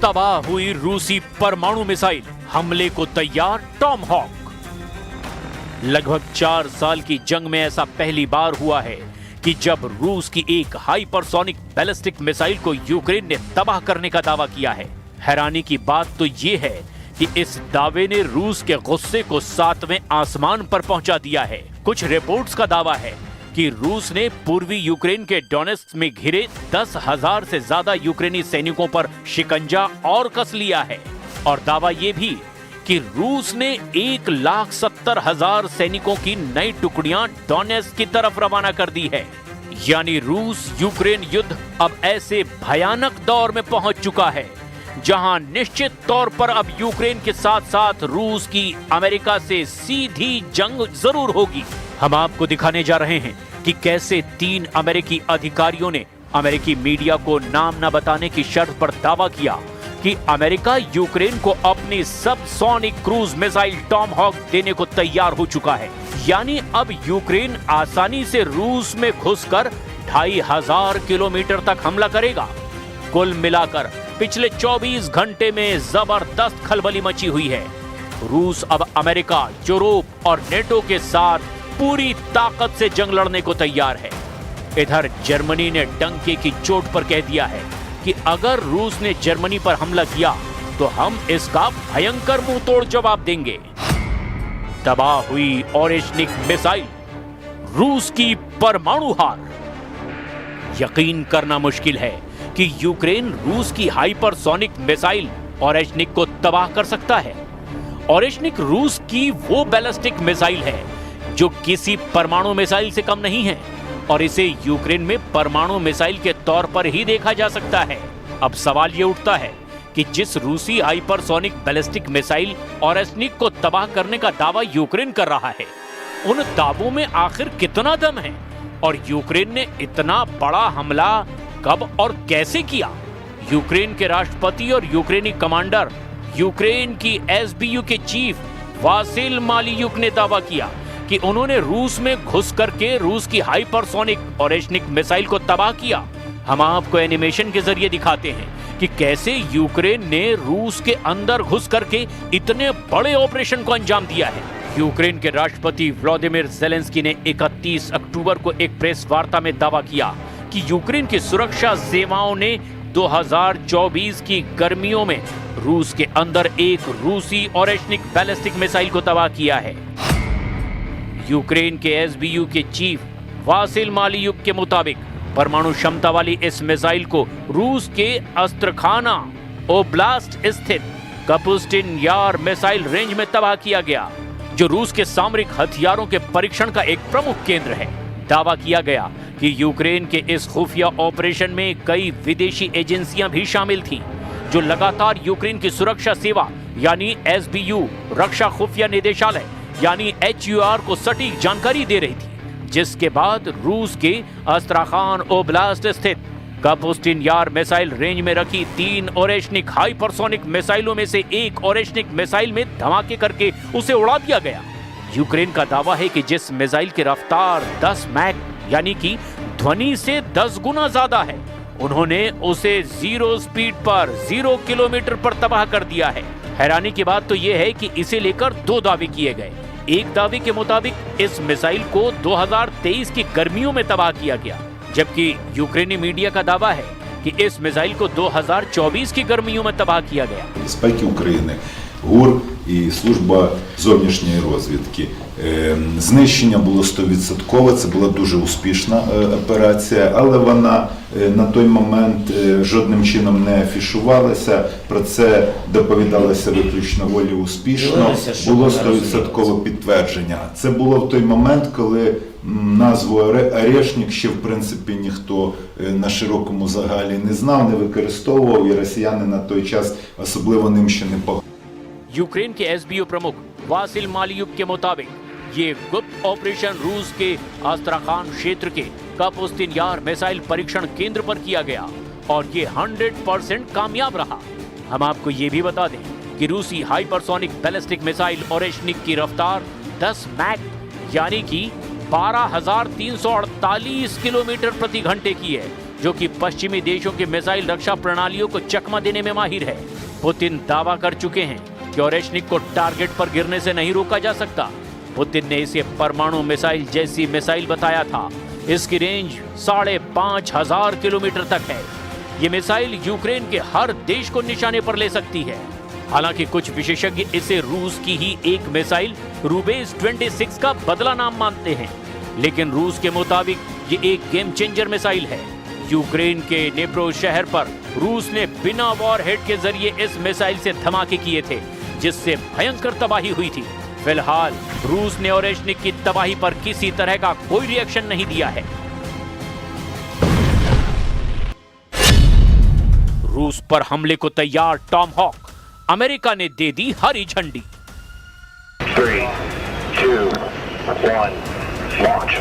तबाह हुई रूसी परमाणु मिसाइल, हमले को तैयार टॉमहॉक। लगभग 4 साल की जंग में ऐसा पहली बार हुआ है कि जब रूस की एक हाइपरसोनिक बैलिस्टिक मिसाइल को यूक्रेन ने तबाह करने का दावा किया है। हैरानी की बात तो यह है कि इस दावे ने रूस के गुस्से को 7वें आसमान पर पहुंचा दिया है। कुछ रिपोर्ट्स का दावा है कि रूस ने पूर्वी यूक्रेन के डोनेत्स्क में घिरे 10,000 से ज्यादा यूक्रेनी सैनिकों पर शिकंजा और कस लिया है। और दावा यह भी कि रूस ने 1,70,000 सैनिकों की नई टुकड़ियां डोनेत्स्क की तरफ रवाना कर दी है। यानी रूस यूक्रेन युद्ध अब ऐसे भयानक दौर में पहुंच चुका है जहां निश्चित तौर पर अब यूक्रेन के साथ साथ रूस की अमेरिका से सीधी जंग जरूर होगी। हम आपको दिखाने जा रहे हैं कि कैसे 3 अमेरिकी अधिकारियों ने अमेरिकी मीडिया को नाम न बताने की शर्त पर दावा किया कि अमेरिका यूक्रेन को अपनी सबसोनिक क्रूज मिसाइल टॉमहॉक देने को तैयार हो चुका है। यानी अब यूक्रेन आसानी से रूस में घुसकर 2,500 किलोमीटर तक हमला करेगा। कुल मिलाकर पिछले 24 घंटे में जबरदस्त खलबली मची हुई है। रूस अब अमेरिका, यूरोप और नेटो के साथ पूरी ताकत से जंग लड़ने को तैयार है। इधर जर्मनी ने डंके की चोट पर कह दिया है कि अगर रूस ने जर्मनी पर हमला किया तो हम इसका भयंकर मुंहतोड़ जवाब देंगे। तबाह हुई ओरेश्निक मिसाइल, रूस की परमाणु हार। यकीन करना मुश्किल है कि यूक्रेन रूस की हाइपरसोनिक मिसाइल ओरेश्निक को तबाह कर सकता है। ओरेश्निक रूस की वो बैलिस्टिक मिसाइल है जो किसी परमाणु मिसाइल से कम नहीं है और इसे यूक्रेन में परमाणु मिसाइल के तौर पर ही देखा जा सकता है। अब सवाल ये उठता है कि जिस रूसी हाइपरसोनिक बैलिस्टिक मिसाइल ओरेश्निक को तबाह करने का दावा यूक्रेन कर रहा है, उन दावों में आखिर कितना दम है और यूक्रेन ने इतना बड़ा हमला कब और कैसे किया? यूक्रेन के राष्ट्रपति और यूक्रेनी कमांडर, यूक्रेन की एसबीयू के चीफ वासिल मालियुक ने दावा किया कि उन्होंने रूस में घुस करके रूस की हाइपरसोनिक ओरेश्निक मिसाइल को तबाह किया। हम आपको एनिमेशन के जरिए दिखाते हैं कि कैसे यूक्रेन ने रूस के अंदर घुस करके इतने बड़े ऑपरेशन को अंजाम दिया है। यूक्रेन के राष्ट्रपति व्लादिमीर ज़ेलेंस्की ने 31 अक्टूबर को एक प्रेस वार्ता में दावा किया कि यूक्रेन की सुरक्षा सेवाओं ने 2024 की गर्मियों में रूस के अंदर एक रूसी ओरेश्निक बैलिस्टिक मिसाइल को तबाह किया है। यूक्रेन के एसबीयू के चीफ वासिल मालियुक के मुताबिक परमाणु क्षमता वाली इस मिसाइल को रूस के अस्त्रखाना ओब्लास्ट स्थित कपुस्टिन यार मिसाइल रेंज में तबाह किया गया, जो रूस के सामरिक हथियारों के परीक्षण का एक प्रमुख केंद्र है। दावा किया गया कि यूक्रेन के इस खुफिया ऑपरेशन में कई विदेशी एजेंसियां भी शामिल थीं, जो लगातार यूक्रेन की सुरक्षा सेवा यानी एसबीयू, रक्षा खुफिया निदेशालय यानी HUR को सटीक जानकारी दे रही थी। जिसके बाद रूस के अस्त्राखान ओब्लास्ट स्थित कपुस्टिन यार मिसाइल रेंज में रखी 3 ओरेश्निक हाइपरसोनिक मिसाइलों में से एक ओरेश्निक मिसाइल में धमाके करके उसे उड़ा दिया गया। यूक्रेन का दावा है कि जिस मिसाइल की रफ्तार 10 मैक यानी कि ध्वनि से 10 गुना ज्यादा है, उन्होंने उसे 0 स्पीड पर 0 किलोमीटर पर तबाह कर दिया है। हैरानी की बात तो यह है कि इसे लेकर 2 दावे किए गए। एक दावे के मुताबिक इस मिसाइल को 2023 की गर्मियों में तबाह किया गया, जबकि यूक्रेनी मीडिया का दावा है कि इस मिसाइल को 2024 की गर्मियों में तबाह किया गया। Безпеки України, ГУР і служба зовнішньої розвідки. Знищення було 100%, це була дуже успішна операція, але вона на той момент жодним чином не афішувалася, про це доповідалося виключно волі успішно, було 100% підтвердження. Це було в той момент, коли назву «Орешник» ще в принципі ніхто на широкому загалі не знав, не використовував, і росіяни на той час особливо ним ще не погрожували. यूक्रेन के एसबीयू प्रमुख वासिल मालियुक के मुताबिक ये गुप्त ऑपरेशन रूस के अस्त्राखान क्षेत्र के कपुस्तिन यार मिसाइल परीक्षण केंद्र पर किया गया और ये 100% कामयाब रहा। हम आपको ये भी बता दें कि रूसी हाइपरसोनिक बैलिस्टिक मिसाइल ओरेशनिक की रफ्तार 10 मैक यानी कि 12,348 किलोमीटर प्रति घंटे की है, जो कि पश्चिमी देशों के मिसाइल रक्षा प्रणालियों को चकमा देने में माहिर है। पुतिन दावा कर चुके हैं कि ओरेशनिक को टारगेट पर गिरने से नहीं रोका जा सकता। पुतिन ने इसे परमाणु मिसाइल जैसी मिसाइल बताया था। इसकी रेंज 5,500 किलोमीटर तक है। ये मिसाइल यूक्रेन के हर देश को निशाने पर ले सकती है। हालांकि कुछ विशेषज्ञ इसे रूस की ही एक मिसाइल रूबेस 26 का बदला नाम मानते हैं, लेकिन रूस के मुताबिक ये एक गेम चेंजर मिसाइल है। यूक्रेन के नेप्रो शहर पर रूस ने बिना वॉरहेड के जरिए इस मिसाइल से धमाके किए थे, जिससे भयंकर तबाही हुई थी। फिलहाल रूस ने ओरेशनिक की तबाही पर किसी तरह का कोई रिएक्शन नहीं दिया है। रूस पर हमले को तैयार टॉमहॉक, अमेरिका ने दे दी हरी झंडी। 3, 2, 1, launch.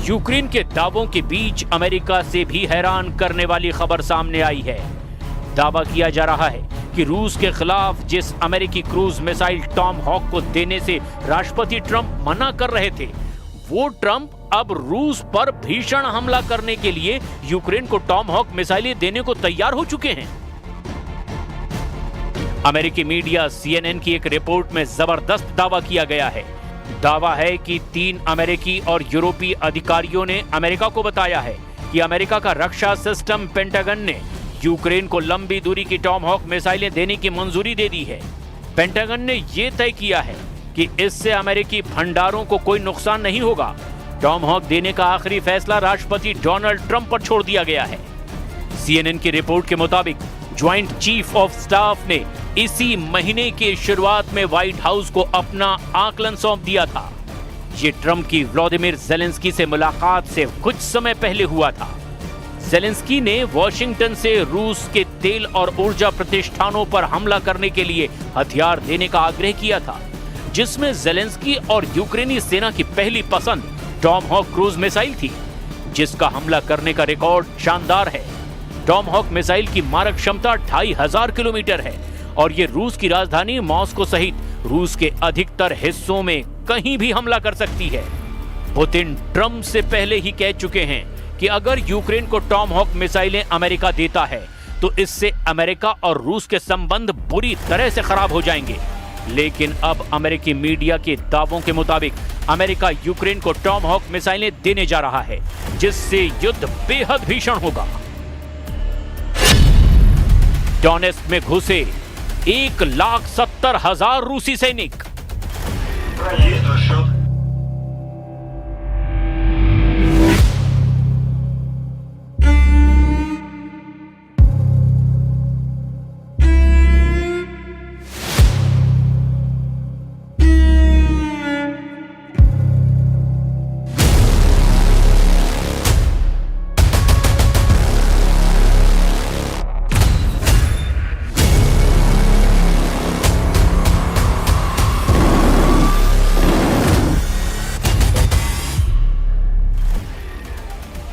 यूक्रेन के दावों के बीच अमेरिका से भी हैरान करने वाली खबर सामने आई है। दावा किया जा रहा है कि रूस के खिलाफ जिस अमेरिकी क्रूज मिसाइल टॉमहॉक को देने से राष्ट्रपति ट्रंप मना कर रहे थे, वो ट्रंप अब रूस पर भीषण हमला करने के लिए यूक्रेन को टॉमहॉक मिसाइलें देने को तैयार हो चुके हैं। अमेरिकी मीडिया CNN की एक रिपोर्ट में जबरदस्त दावा किया गया है। दावा है कि 3 अमेरिकी और यूरोपीय अधिकारियों ने अमेरिका को बताया है कि अमेरिका का रक्षा सिस्टम पेंटागन ने यूक्रेन को लंबी दूरी की टॉमहॉक मिसाइलें देने की मंजूरी दे दी है। पेंटागन ने यह तय किया है कि इससे अमेरिकी भंडारों को कोई नुकसान नहीं होगा। टॉमहॉक देने का आखिरी फैसला राष्ट्रपति डोनाल्ड ट्रंप पर छोड़ दिया गया है। CNN की रिपोर्ट के मुताबिक ज्वाइंट चीफ ऑफ स्टाफ ने इसी महीने की शुरुआत में व्हाइट हाउस को अपना आकलन सौंप दिया था। ये ट्रंप की व्लादिमीर ज़ेलेंस्की से मुलाकात से कुछ समय पहले हुआ था। ज़ेलेंस्की ने वॉशिंगटन से रूस के तेल और ऊर्जा प्रतिष्ठानों पर हमला करने के लिए हथियार देने का आग्रह किया था, जिसमें ज़ेलेंस्की और यूक्रेनी सेना की पहली पसंद टॉमहॉक क्रूज मिसाइल थी, जिसका हमला करने का रिकॉर्ड शानदार है। टॉमहॉक मिसाइल की मारक क्षमता 2500 किलोमीटर है और ये रूस की राजधानी मॉस्को सहित रूस के अधिकतर हिस्सों में कहीं भी हमला कर सकती है। पुतिन ट्रंप से पहले ही कह चुके हैं कि अगर यूक्रेन को टॉमहॉक मिसाइलें अमेरिका देता है तो इससे अमेरिका और रूस के संबंध बुरी तरह से खराब हो जाएंगे। लेकिन अब अमेरिकी मीडिया के दावों के मुताबिक अमेरिका यूक्रेन को टॉमहॉक मिसाइलें देने जा रहा है, जिससे युद्ध बेहद भीषण होगा। डोनेस्क में घुसे 1,70,000 रूसी सैनिक।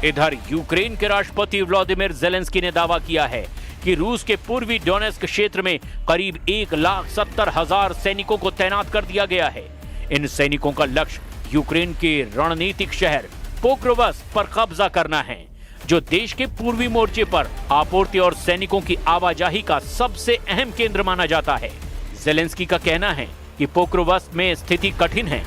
इधर यूक्रेन के राष्ट्रपति व्लादिमीर ज़ेलेंस्की ने दावा किया है कि रूस के पूर्वी डोनेस्क क्षेत्र में करीब 1,70,000 सैनिकों को तैनात कर दिया गया है। इन सैनिकों का लक्ष्य यूक्रेन के रणनीतिक शहर पोक्रोवस्क पर कब्जा करना है, जो देश के पूर्वी मोर्चे पर आपूर्ति और सैनिकों की आवाजाही का सबसे अहम केंद्र माना जाता है। ज़ेलेंस्की का कहना है कि पोक्रोवस्क में स्थिति कठिन है।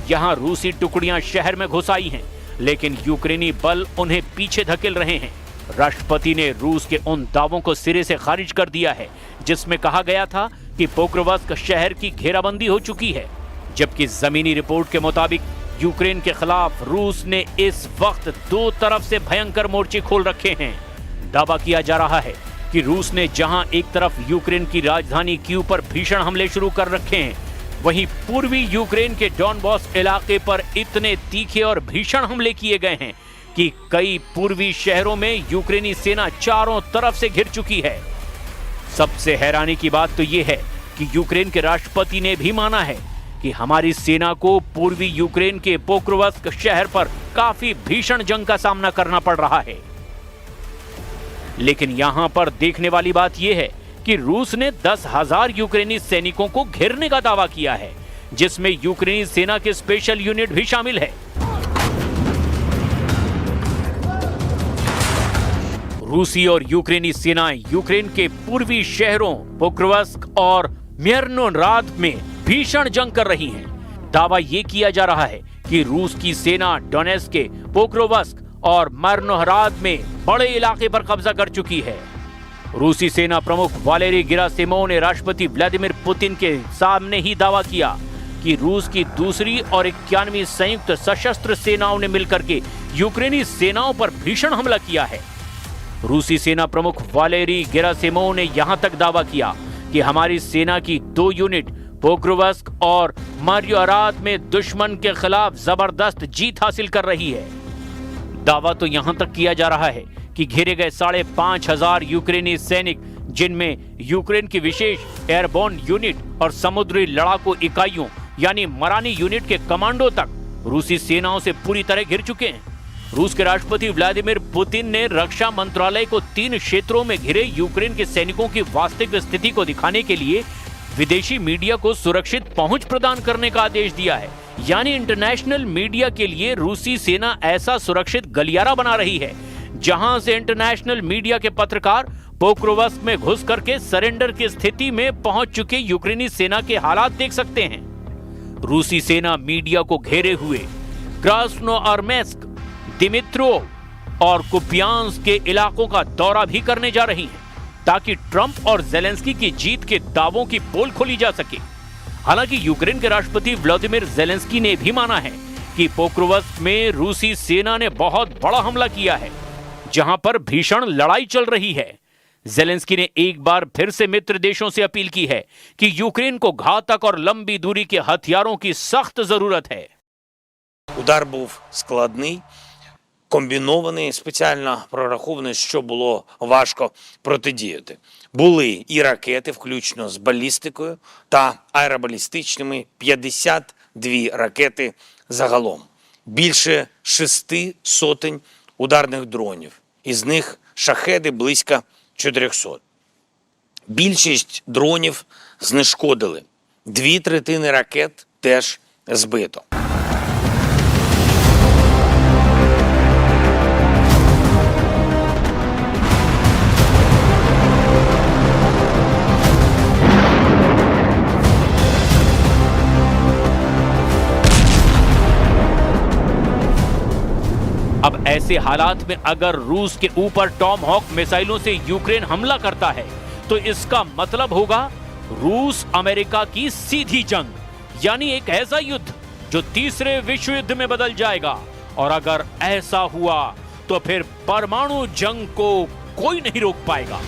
यहाँ रूसी टुकड़ियां शहर में घुस आई हैं, लेकिन यूक्रेनी बल उन्हें पीछे धकेल रहे हैं। राष्ट्रपति ने रूस के उन दावों को सिरे से खारिज कर दिया है जिसमें कहा गया था कि पोक्रोवस्क शहर की घेराबंदी हो चुकी है, जबकि जमीनी रिपोर्ट के मुताबिक यूक्रेन के खिलाफ रूस ने इस वक्त 2 तरफ से भयंकर मोर्चे खोल रखे हैं। दावा किया जा रहा है कि रूस ने जहां एक तरफ यूक्रेन की राजधानी कीव पर भीषण हमले शुरू कर रखे हैं, वहीं पूर्वी यूक्रेन के डॉनबॉस इलाके पर इतने तीखे और भीषण हमले किए गए हैं कि कई पूर्वी शहरों में यूक्रेनी सेना चारों तरफ से घिर चुकी है। सबसे हैरानी की बात तो यह है कि यूक्रेन के राष्ट्रपति ने भी माना है कि हमारी सेना को पूर्वी यूक्रेन के पोक्रोवस्क शहर पर काफी भीषण जंग का सामना करना पड़ रहा है। लेकिन यहां पर देखने वाली बात यह है कि रूस ने 10,000 यूक्रेनी सैनिकों को घेरने का दावा किया है, जिसमें यूक्रेनी सेना के स्पेशल यूनिट भी शामिल है। रूसी और यूक्रेनी सेनाएं यूक्रेन के पूर्वी शहरों पोक्रोवस्क और मिरनोराद में भीषण जंग कर रही हैं। दावा यह किया जा रहा है कि रूस की सेना डोनेट्स्क के पोक्रोवस्क और मिरनोराद में बड़े इलाके पर कब्जा कर चुकी है। रूसी सेना प्रमुख वालेरी गेरासिमोव ने राष्ट्रपति व्लादिमीर पुतिन के सामने ही दावा किया कि रूस की दूसरी और 91वीं संयुक्त सशस्त्र सेनाओं ने मिलकर के यूक्रेनी सेनाओं पर भीषण हमला किया है। रूसी सेना प्रमुख वालेरी गेरासिमोव ने यहां तक दावा किया कि हमारी सेना की 2 यूनिट पोक्रोवस्क और मिरनोराद में दुश्मन के खिलाफ जबरदस्त जीत हासिल कर रही है। दावा तो यहां तक किया जा रहा है कि घेरे गए 5,500 यूक्रेनी सैनिक, जिनमें यूक्रेन की विशेष एयरबोर्न यूनिट और समुद्री लड़ाकू इकाइयों यानी मरानी यूनिट के कमांडो तक रूसी सेनाओं से पूरी तरह घिर चुके हैं। रूस के राष्ट्रपति व्लादिमीर पुतिन ने रक्षा मंत्रालय को 3 क्षेत्रों में घिरे यूक्रेन के सैनिकों की वास्तविक स्थिति को दिखाने के लिए विदेशी मीडिया को सुरक्षित पहुंच प्रदान करने का आदेश दिया है। यानी इंटरनेशनल मीडिया के लिए रूसी सेना ऐसा सुरक्षित गलियारा बना रही है जहां से इंटरनेशनल मीडिया के पत्रकार पोक्रोवस्क में घुस करके सरेंडर की स्थिति में पहुंच चुके यूक्रेनी सेना के हालात देख सकते हैं। रूसी सेना मीडिया को घेरे हुए क्रास्नोआर्मेस्क, दिमित्रोव और कुपियांस्क के इलाकों का दौरा भी करने जा रही है ताकि ट्रंप और जेलेंस्की की जीत के दावों की पोल खोली जा सके। हालांकि यूक्रेन के राष्ट्रपति व्लादिमीर जेलेंस्की ने भी माना है कि पोक्रोवस्क में रूसी सेना ने बहुत बड़ा हमला किया है, जहां पर भीषण लड़ाई चल रही है। जेलेंस्की ने एक बार फिर से मित्र देशों से अपील की है कि यूक्रेन को घातक और लंबी दूरी के हथियारों की सख्त जरूरत है। Удар був складний, комбінований, спеціально прорахований, що було важко протидіяти. Були і ракети, включно з балістикою та аеробалістичними, 52 ракети загалом. Більше 600 ударних дронів, із них шахеди близько 400. Більшість дронів знешкодили, 2/3 ракет теж збито. अब ऐसे हालात में अगर रूस के ऊपर टॉम हॉक मिसाइलों से यूक्रेन हमला करता है तो इसका मतलब होगा रूस अमेरिका की सीधी जंग, यानी एक ऐसा युद्ध जो तीसरे विश्व युद्ध में बदल जाएगा। और अगर ऐसा हुआ तो फिर परमाणु जंग को कोई नहीं रोक पाएगा।